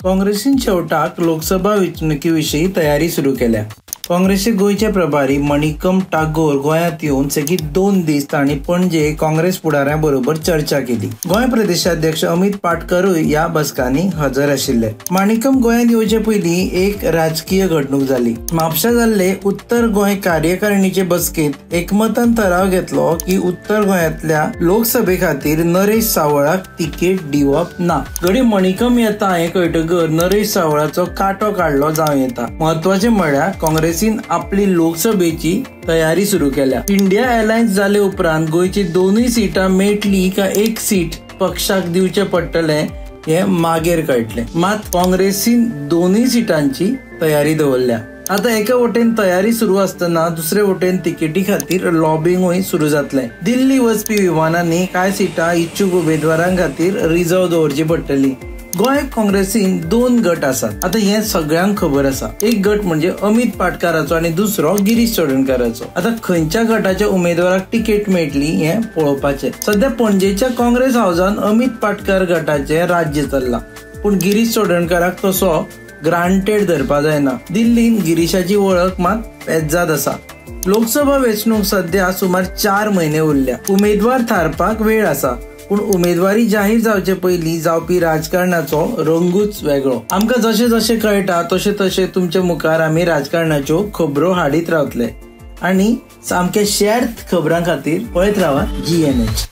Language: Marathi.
काँग्रेसीन शेवटाक लोकसभा वेंचणुके तयारी सुरू केल्या। काँग्रेसचे गोयचे प्रभारी मणिकम टागोर गोंयांत येवन सेगीत 2 दीस तांणी पणजे काँग्रेस फुडाऱ्यांबरोबर चर्चा केली। गोंय प्रदेशाध्यक्ष अमित पाटकरूय ह्या बसकांनी हजर आशिल्ले। मणिकम गोंयांत येवचे पयलीं एक राजकीय घडणूक जाली। म्हापशा जाल्ले उत्तर गोंय कार्यकारिणीचे बसकेंत एकमतान ठराव घेतलो की उत्तर गोंयांतल्या लोकसभे खातीर नरेश सावळाक तिकेट दिवप ना। घडी मणिकम येता हें कळटकर नरेश सावळाचो कांटो काडलो जावं येता। म्हत्वाचें म्हळ्यार काँग्रेसीन आपली लोकसभेची तयारी सुरू केल्या। इंडिया अलायन्स जाले उपरांत गोंयची 2 सीटां मेळटली का एक सीट पक्षाक दिवचे पडटले हे मागीर कळटले। मात काँग्रेसीन 2 सीटांची तयारी दवरल्या। आता एका वटेन तयारी सुरू असताना दुसरे वटेन तिकेटी खातीर लॉबिंगूय सुरू जातले। दिल्ली वचपी विमानांनी काय सीटां इच्छुक उमेदवारां खातीर रिझर्व दवरची पडटली। गोंय काँग्रेसीन 2 गट आसात। आता हे सगळ्यांक खबर आसा। एक गट म्हणजे अमित पाटकराचो आणि दुसरो गिरीश चोडणकराचो। आता खंयच्या गटाच्या उमेदवाराक तिकेट मेळटली हे पळोवपाचे। सध्या पणजेच्या काँग्रेस हाऊसान अमित पाटकर गटाचे राज्य चल्ला, पण गिरीश चोडणकराक तसो ग्रांटेड धरपा जायना। दिल्लीन गिरीशाची वळख मात पेज्जाद आसा। लोकसभा वेंचणूक सध्या सुमार 4 म्हयने उरल्या। उमेदवार थारपाक वेळ आसा, पण उमेदवारी जाहीर जावचे पयलीं जावपी राजकारणाचो रंगूच वेगळो। आमकां जशें जशें कळटा तशें तशें तुमचे मुखार आमी राजकारणाच्यो खबरो हाडीत रावतले। आणि सामके शेर्त खबरां खातीर पळयत रावा GNH।